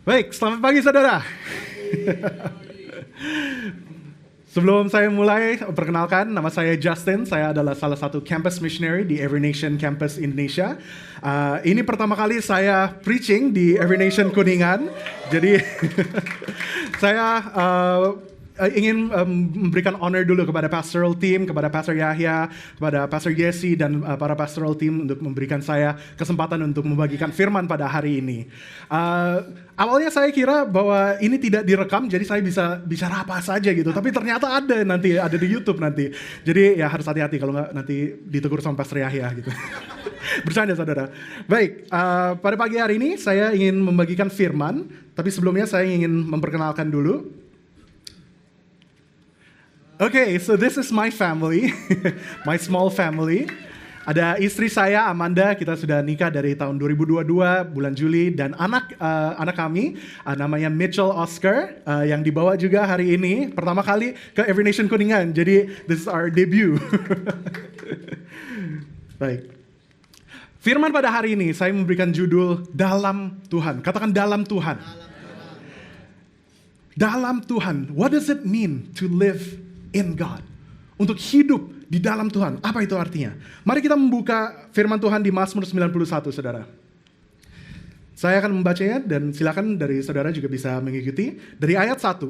Baik, selamat pagi saudara. Sebelum saya mulai, perkenalkan, nama saya Justin. Saya adalah salah satu campus missionary di Every Nation Campus Indonesia. Ini pertama kali saya preaching di Every Nation Kuningan. Jadi saya ingin memberikan honor dulu kepada pastoral team, kepada Pastor Yahya, kepada Pastor Yesi, dan para pastoral team untuk memberikan saya kesempatan untuk membagikan firman pada hari ini. Awalnya saya kira bahwa ini tidak direkam, jadi saya bisa bicara apa saja gitu. Tapi ternyata ada di YouTube nanti. Jadi ya harus hati-hati kalau nggak nanti ditegur sama Pastor Yahya gitu. Bercanda saudara. Baik, pada pagi hari ini saya ingin membagikan firman, tapi sebelumnya saya ingin memperkenalkan dulu. Okay, so this is my family, my small family. Ada istri saya Amanda, kita sudah nikah dari tahun 2022 bulan Juli, dan anak kami namanya Mitchell Oscar yang dibawa juga hari ini pertama kali ke Every Nation Kuningan. Jadi this is our debut. Baik. Firman pada hari ini saya memberikan judul Dalam Tuhan. Katakan dalam Tuhan. Dalam Tuhan. What does it mean to live in God? Untuk hidup di dalam Tuhan. Apa itu artinya? Mari kita membuka firman Tuhan di Mazmur 91, saudara. Saya akan membacanya dan silakan dari saudara juga bisa mengikuti. Dari ayat 1.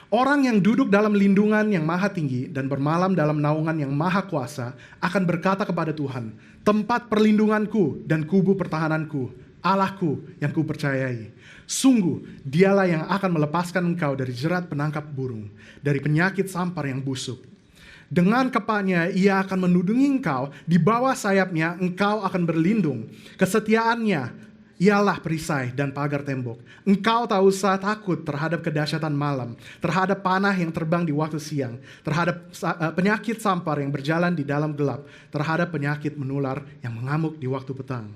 Orang yang duduk dalam lindungan yang maha tinggi dan bermalam dalam naungan yang maha kuasa akan berkata kepada Tuhan, tempat perlindunganku dan kubu pertahananku, Allahku yang kupercayai. Sungguh, dialah yang akan melepaskan engkau dari jerat penangkap burung, dari penyakit sampar yang busuk. Dengan kepalanya ia akan menudungi engkau, di bawah sayapnya engkau akan berlindung. Kesetiaannya ialah perisai dan pagar tembok. Engkau tak usah takut terhadap kedahsyatan malam, terhadap panah yang terbang di waktu siang, terhadap penyakit sampar yang berjalan di dalam gelap, terhadap penyakit menular yang mengamuk di waktu petang.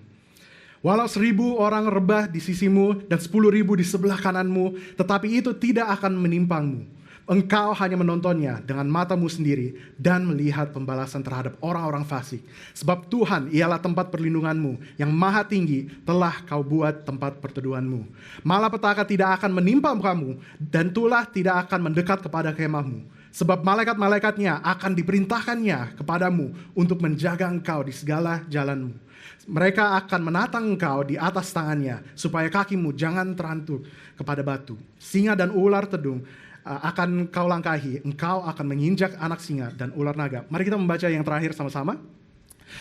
Walau 1,000 orang rebah di sisimu dan 10,000 di sebelah kananmu, tetapi itu tidak akan menimpamu. Engkau hanya menontonnya dengan matamu sendiri dan melihat pembalasan terhadap orang-orang fasik. Sebab Tuhan ialah tempat perlindunganmu, yang maha tinggi telah kau buat tempat perteduhanmu. Malapetaka tidak akan menimpa kamu, dan tulah tidak akan mendekat kepada kemahmu. Sebab malaikat-malaikatnya akan diperintahkannya kepadamu untuk menjaga engkau di segala jalanmu. Mereka akan menatang engkau di atas tangannya, supaya kakimu jangan terantuk kepada batu. Singa dan ular tedung akan kau langkahi, engkau akan menginjak anak singa dan ular naga. Mari kita membaca yang terakhir sama-sama.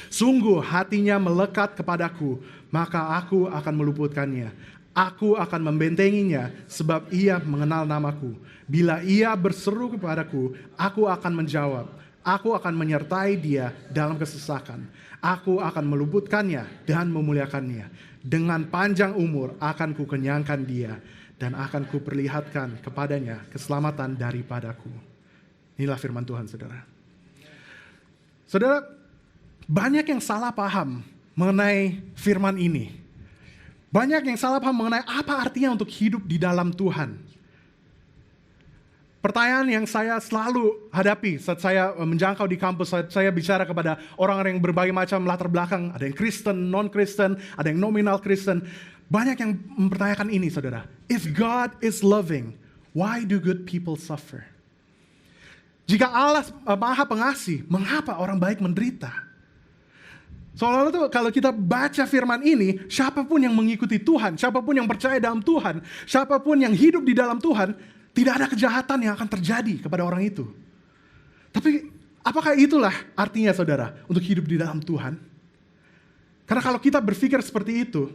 Sungguh hatinya melekat kepadaku, maka aku akan meluputkannya. Aku akan membentenginya, sebab ia mengenal namaku. Bila ia berseru kepadaku, aku akan menjawab. Aku akan menyertai dia dalam kesesakan. Aku akan meluputkannya dan memuliakannya. Dengan panjang umur akan kukenyangkan dia, dan akan kuperlihatkan kepadanya keselamatan daripadaku. Inilah firman Tuhan, saudara. Saudara, banyak yang salah paham mengenai firman ini. Banyak yang salah paham mengenai apa artinya untuk hidup di dalam Tuhan. Pertanyaan yang saya selalu hadapi saat saya menjangkau di kampus, saat saya bicara kepada orang-orang yang berbagai macam latar belakang, ada yang Kristen, non-Kristen, ada yang nominal Kristen. Banyak yang mempertanyakan ini, saudara. If God is loving, why do good people suffer? Jika Allah maha pengasih, mengapa orang baik menderita? Soalnya itu kalau kita baca firman ini, siapapun yang mengikuti Tuhan, siapapun yang percaya dalam Tuhan, siapapun yang hidup di dalam Tuhan, tidak ada kejahatan yang akan terjadi kepada orang itu. Tapi apakah itulah artinya, saudara, untuk hidup di dalam Tuhan? Karena kalau kita berpikir seperti itu,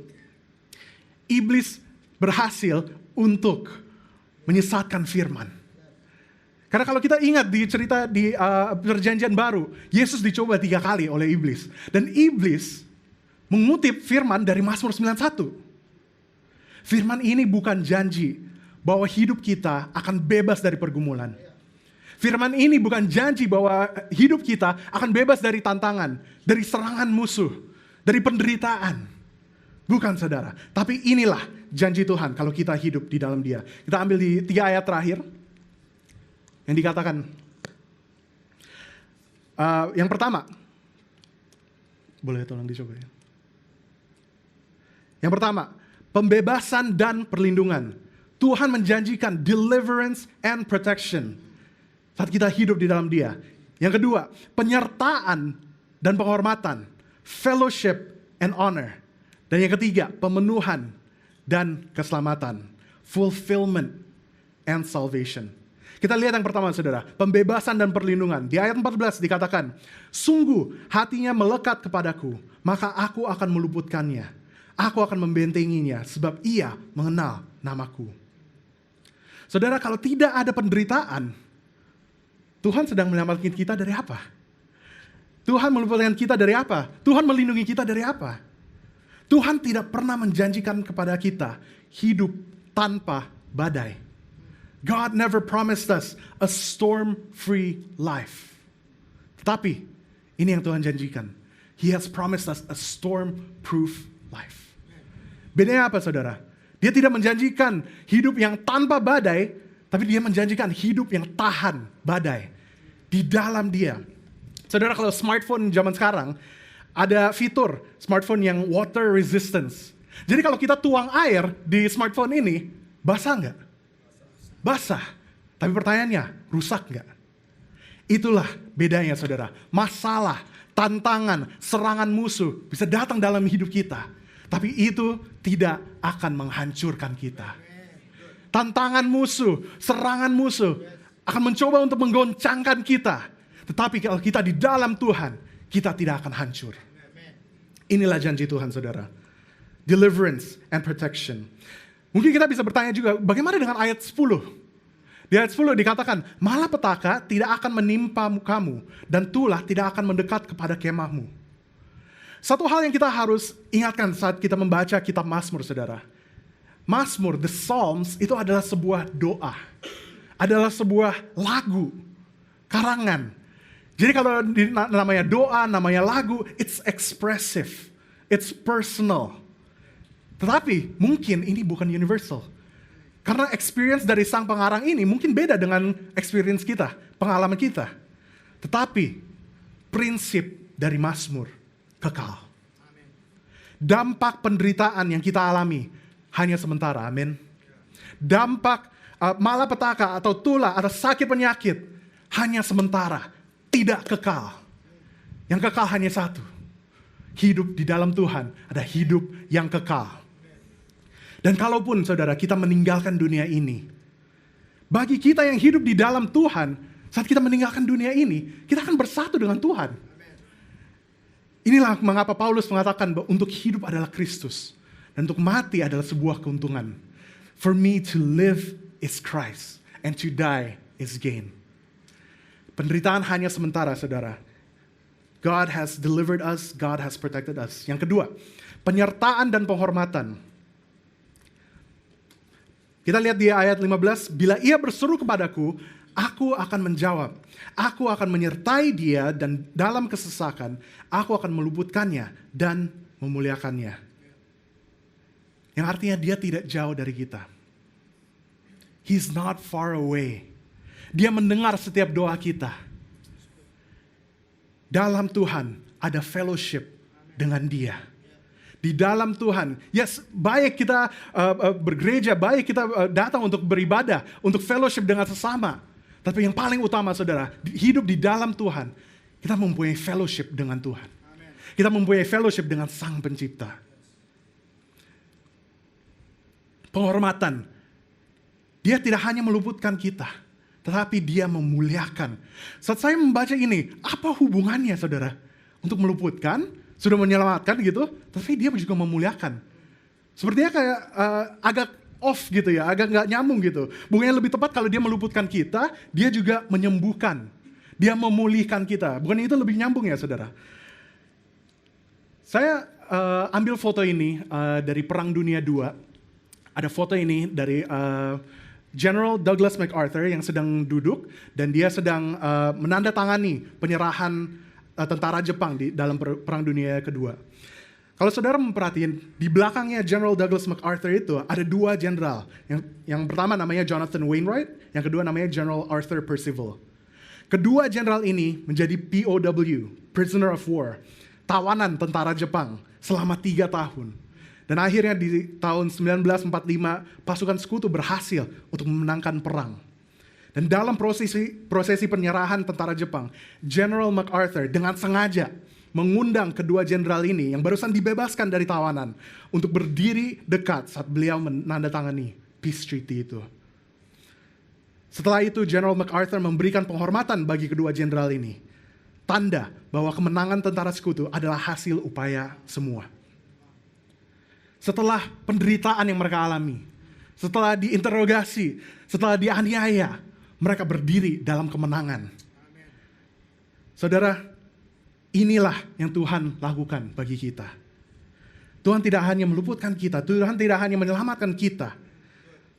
iblis berhasil untuk menyesatkan firman. Karena kalau kita ingat di cerita di perjanjian baru, Yesus dicoba 3 kali oleh iblis. Dan iblis mengutip firman dari Mazmur 91. Firman ini bukan janji bahwa hidup kita akan bebas dari pergumulan. Firman ini bukan janji bahwa hidup kita akan bebas dari tantangan, dari serangan musuh, dari penderitaan. Bukan, saudara. Tapi inilah janji Tuhan kalau kita hidup di dalam Dia. Kita ambil di 3 ayat terakhir. Yang dikatakan. Yang pertama. Boleh tolong dicoba ya. Yang pertama. pembebasan dan perlindungan. Tuhan menjanjikan deliverance and protection saat kita hidup di dalam Dia. Yang kedua, penyertaan dan penghormatan, fellowship and honor. Dan yang ketiga, pemenuhan dan keselamatan, fulfillment and salvation. Kita lihat yang pertama, saudara, pembebasan dan perlindungan. Di ayat 14 dikatakan, sungguh hatinya melekat kepadaku, maka aku akan meluputkannya. Aku akan membentenginya, sebab ia mengenal namaku. Saudara, kalau tidak ada penderitaan, Tuhan sedang menyelamatkan kita dari apa? Tuhan meluputkan kita dari apa? Tuhan melindungi kita dari apa? Tuhan tidak pernah menjanjikan kepada kita hidup tanpa badai. God never promised us a storm-free life. Tetapi, ini yang Tuhan janjikan. He has promised us a storm-proof life. Bedanya apa, saudara? Dia tidak menjanjikan hidup yang tanpa badai, tapi dia menjanjikan hidup yang tahan badai. Di dalam Dia. Saudara, kalau smartphone zaman sekarang, ada fitur smartphone yang water resistance. Jadi kalau kita tuang air di smartphone ini, basah nggak? Basah. Tapi pertanyaannya, rusak nggak? Itulah bedanya, saudara. Masalah, tantangan, serangan musuh bisa datang dalam hidup kita. Tapi itu tidak akan menghancurkan kita. Tantangan musuh, serangan musuh akan mencoba untuk menggoncangkan kita. Tetapi kalau kita di dalam Tuhan, kita tidak akan hancur. Inilah janji Tuhan, saudara. Deliverance and protection. Mungkin kita bisa bertanya juga, bagaimana dengan ayat 10? Di ayat 10 dikatakan, malapetaka tidak akan menimpa kamu, dan tulah tidak akan mendekat kepada kemahmu. Satu hal yang kita harus ingatkan saat kita membaca kitab Mazmur, saudara. Mazmur, the Psalms, itu adalah sebuah doa. Adalah sebuah lagu, karangan. Jadi kalau namanya doa, namanya lagu, it's expressive, it's personal. Tetapi mungkin ini bukan universal. Karena experience dari sang pengarang ini mungkin beda dengan experience kita, pengalaman kita. Tetapi prinsip dari Mazmur kekal. Dampak penderitaan yang kita alami hanya sementara, amin. Dampak malapetaka atau tulah atau sakit penyakit hanya sementara, tidak kekal. Yang kekal hanya satu. Hidup di dalam Tuhan ada hidup yang kekal. Dan kalaupun saudara kita meninggalkan dunia ini, bagi kita yang hidup di dalam Tuhan, saat kita meninggalkan dunia ini, kita akan bersatu dengan Tuhan. Inilah mengapa Paulus mengatakan bahwa untuk hidup adalah Kristus. Dan untuk mati adalah sebuah keuntungan. For me to live is Christ, and to die is gain. Penderitaan hanya sementara, saudara. God has delivered us, God has protected us. Yang kedua, penyertaan dan penghormatan. Kita lihat di ayat 15, bila ia berseru kepadaku, aku akan menjawab. Aku akan menyertai dia dan dalam kesesakan, aku akan meluputkannya dan memuliakannya. Yang artinya dia tidak jauh dari kita. He's not far away. Dia mendengar setiap doa kita. Dalam Tuhan ada fellowship dengan Dia. Di dalam Tuhan, yes, baik kita bergereja, baik kita datang untuk beribadah, untuk fellowship dengan sesama. Tapi yang paling utama, saudara, hidup di dalam Tuhan, kita mempunyai fellowship dengan Tuhan. Kita mempunyai fellowship dengan Sang Pencipta. Penghormatan. Dia tidak hanya meluputkan kita, tetapi dia memuliakan. Saat saya membaca ini, apa hubungannya, saudara? Untuk meluputkan, sudah menyelamatkan gitu, tapi dia juga memuliakan. Sepertinya kayak agak off gitu ya, agak nggak nyambung gitu. Bukannya lebih tepat kalau dia meluputkan kita, dia juga menyembuhkan. Dia memulihkan kita. Bukan itu lebih nyambung ya, saudara? Saya ambil foto ini dari Perang Dunia II. Ada foto ini dari General Douglas MacArthur yang sedang duduk dan dia sedang menandatangani penyerahan tentara Jepang di dalam Perang Dunia Kedua. Kalau saudara memperhatiin, di belakangnya General Douglas MacArthur itu ada dua jenderal. Yang pertama namanya Jonathan Wainwright, yang kedua namanya General Arthur Percival. Kedua jenderal ini menjadi POW, Prisoner of War, tawanan tentara Jepang selama 3 tahun. Dan akhirnya di tahun 1945, pasukan sekutu berhasil untuk memenangkan perang. Dan dalam prosesi penyerahan tentara Jepang, General MacArthur dengan sengaja mengundang kedua jenderal ini yang barusan dibebaskan dari tawanan untuk berdiri dekat saat beliau menandatangani Peace Treaty itu. Setelah itu, General MacArthur memberikan penghormatan bagi kedua jenderal ini. Tanda bahwa kemenangan tentara sekutu adalah hasil upaya semua. Setelah penderitaan yang mereka alami, setelah diinterogasi, setelah dianiaya, mereka berdiri dalam kemenangan. Saudara, inilah yang Tuhan lakukan bagi kita. Tuhan tidak hanya meluputkan kita, Tuhan tidak hanya menyelamatkan kita,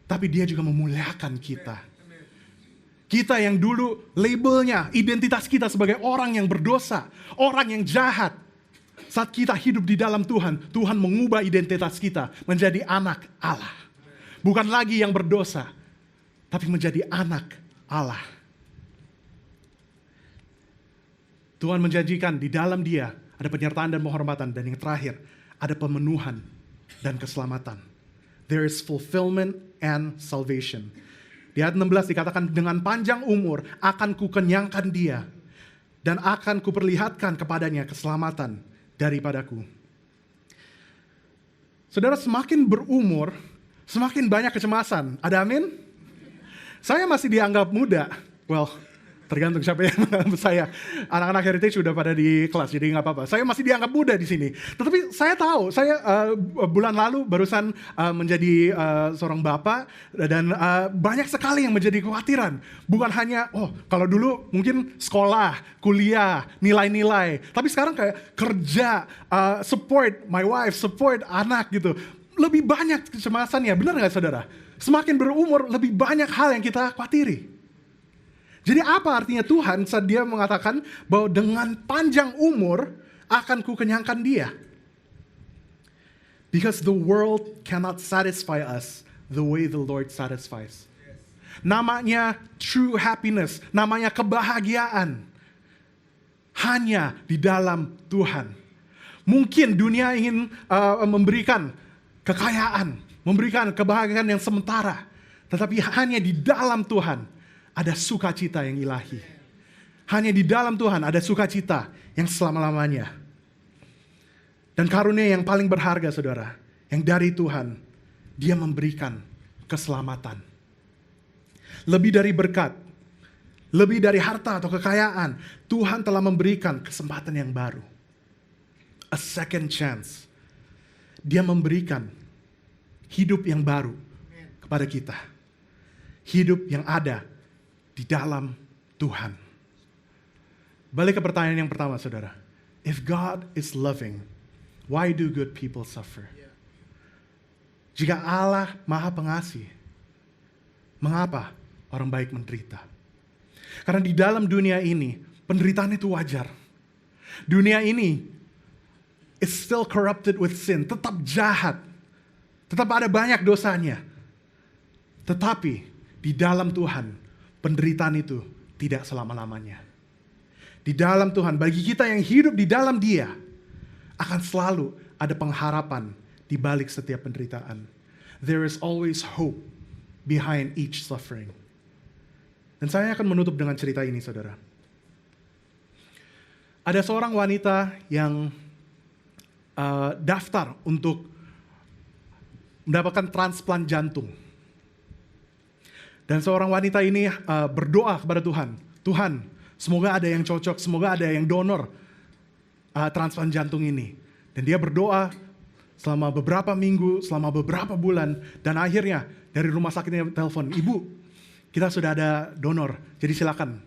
tapi Dia juga memuliakan kita. Kita yang dulu labelnya, identitas kita sebagai orang yang berdosa, orang yang jahat. Saat kita hidup di dalam Tuhan, Tuhan mengubah identitas kita menjadi anak Allah. Bukan lagi yang berdosa, tapi menjadi anak Allah. Tuhan menjanjikan di dalam Dia ada penyertaan dan penghormatan, dan yang terakhir ada pemenuhan dan keselamatan. There is fulfillment and salvation. Di ayat 16 dikatakan, dengan panjang umur akan kukenyangkan dia, dan akan kuperlihatkan kepadanya keselamatan daripadaku. Saudara, semakin berumur, semakin banyak kecemasan. Ada amin? Saya masih dianggap muda. Well, tergantung siapa yang menganggap saya. Anak-anak Heritage sudah pada di kelas, jadi nggak apa-apa. Saya masih dianggap muda di sini. Tetapi saya tahu, saya bulan lalu barusan menjadi seorang bapak, dan banyak sekali yang menjadi kekhawatiran. Bukan hanya, kalau dulu mungkin sekolah, kuliah, nilai-nilai. Tapi sekarang kayak kerja, support my wife, support anak gitu. Lebih banyak kecemasannya, benar nggak saudara? Semakin berumur, lebih banyak hal yang kita khawatiri. Jadi apa artinya Tuhan saat Dia mengatakan bahwa dengan panjang umur akan kukenyangkan dia? Because the world cannot satisfy us the way the Lord satisfies. Namanya true happiness, namanya kebahagiaan, hanya di dalam Tuhan. Mungkin dunia ingin memberikan kekayaan, memberikan kebahagiaan yang sementara, tetapi hanya di dalam Tuhan ada sukacita yang ilahi. Hanya di dalam Tuhan ada sukacita yang selama-lamanya. Dan karunia yang paling berharga, saudara, yang dari Tuhan, Dia memberikan keselamatan. Lebih dari berkat, lebih dari harta atau kekayaan, Tuhan telah memberikan kesempatan yang baru. A second chance. Dia memberikan hidup yang baru kepada kita. Hidup yang ada di dalam Tuhan. Balik ke pertanyaan yang pertama, saudara. If God is loving, why do good people suffer? Jika Allah Maha Pengasih, mengapa orang baik menderita? Karena di dalam dunia ini, penderitaan itu wajar. Dunia ini is still corrupted with sin, tetap jahat. Tetap ada banyak dosanya. Tetapi di dalam Tuhan, penderitaan itu tidak selama-lamanya. Di dalam Tuhan, bagi kita yang hidup di dalam Dia, akan selalu ada pengharapan di balik setiap penderitaan. There is always hope behind each suffering. Dan saya akan menutup dengan cerita ini, saudara. Ada seorang wanita yang daftar untuk mendapatkan transplant jantung. Dan seorang wanita ini berdoa kepada Tuhan. Tuhan, semoga ada yang cocok, semoga ada yang donor transplant jantung ini. Dan dia berdoa selama beberapa minggu, selama beberapa bulan. Dan akhirnya dari rumah sakitnya telepon, Ibu, kita sudah ada donor, jadi silakan.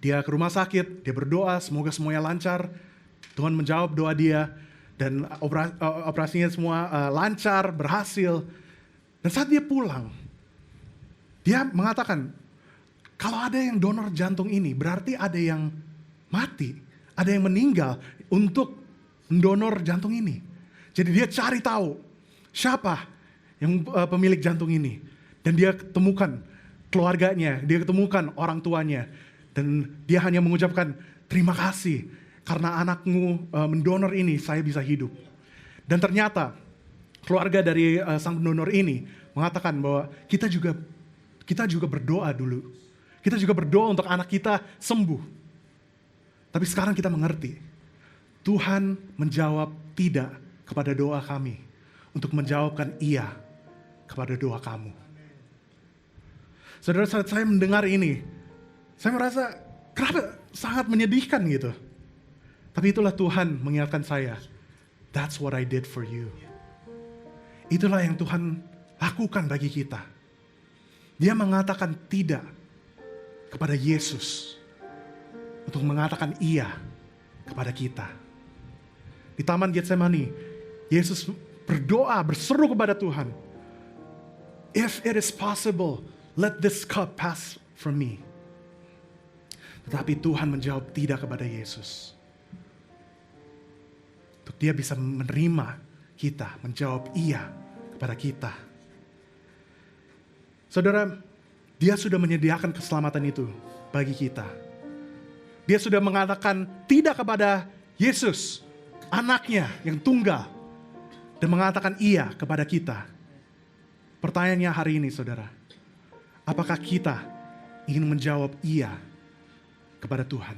Dia ke rumah sakit, dia berdoa, semoga semuanya lancar. Tuhan menjawab doa dia. Dan operasinya semua lancar, berhasil. Dan saat dia pulang, dia mengatakan, kalau ada yang donor jantung ini, berarti ada yang mati, ada yang meninggal untuk mendonor jantung ini. Jadi dia cari tahu siapa yang pemilik jantung ini. Dan dia temukan keluarganya, dia ketemukan orang tuanya. Dan dia hanya mengucapkan, terima kasih karena anakmu mendonor ini, saya bisa hidup. Dan ternyata keluarga dari sang pendonor ini mengatakan bahwa kita juga berdoa dulu. Kita juga berdoa untuk anak kita sembuh. Tapi sekarang kita mengerti, Tuhan menjawab tidak kepada doa kami untuk menjawabkan iya kepada doa kamu. Saudara, saat saya mendengar ini, saya merasa kenapa sangat menyedihkan gitu. Tapi itulah Tuhan mengingatkan saya, that's what I did for you. Itulah yang Tuhan lakukan bagi kita. Dia mengatakan tidak kepada Yesus untuk mengatakan iya kepada kita. Di Taman Getsemani, Yesus berdoa, berseru kepada Tuhan, if it is possible, let this cup pass from me. Tetapi Tuhan menjawab tidak kepada Yesus. Untuk dia bisa menerima kita, menjawab iya kepada kita. Saudara, dia sudah menyediakan keselamatan itu bagi kita. Dia sudah mengatakan tidak kepada Yesus, anaknya yang tunggal, dan mengatakan iya kepada kita. Pertanyaannya hari ini, saudara, apakah kita ingin menjawab iya kepada Tuhan?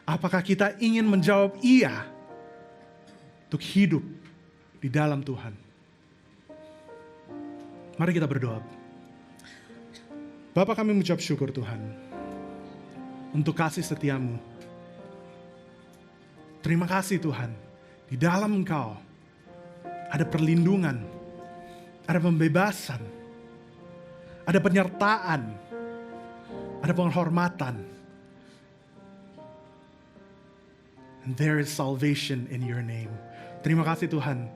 Apakah kita ingin menjawab iya untuk hidup di dalam Tuhan? Mari kita berdoa. Bapa, kami mengucap syukur Tuhan untuk kasih setiamu. Terima kasih Tuhan, di dalam Engkau ada perlindungan, ada pembebasan, ada penyertaan, ada penghormatan. And there is salvation in your name. Terima kasih Tuhan,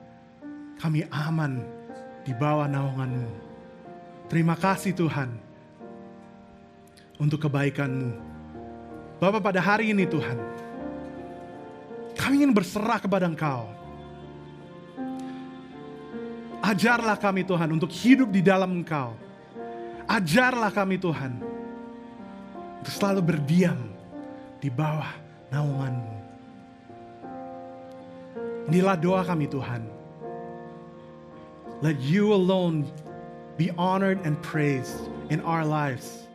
kami aman di bawah naungan-Mu. Terima kasih Tuhan untuk kebaikan-Mu. Bapa, pada hari ini Tuhan, kami ingin berserah kepada Engkau. Ajarlah kami Tuhan untuk hidup di dalam Engkau. Ajarlah kami Tuhan untuk selalu berdiam di bawah naungan-Mu. Inilah doa kami Tuhan. Let you alone be honored and praised in our lives.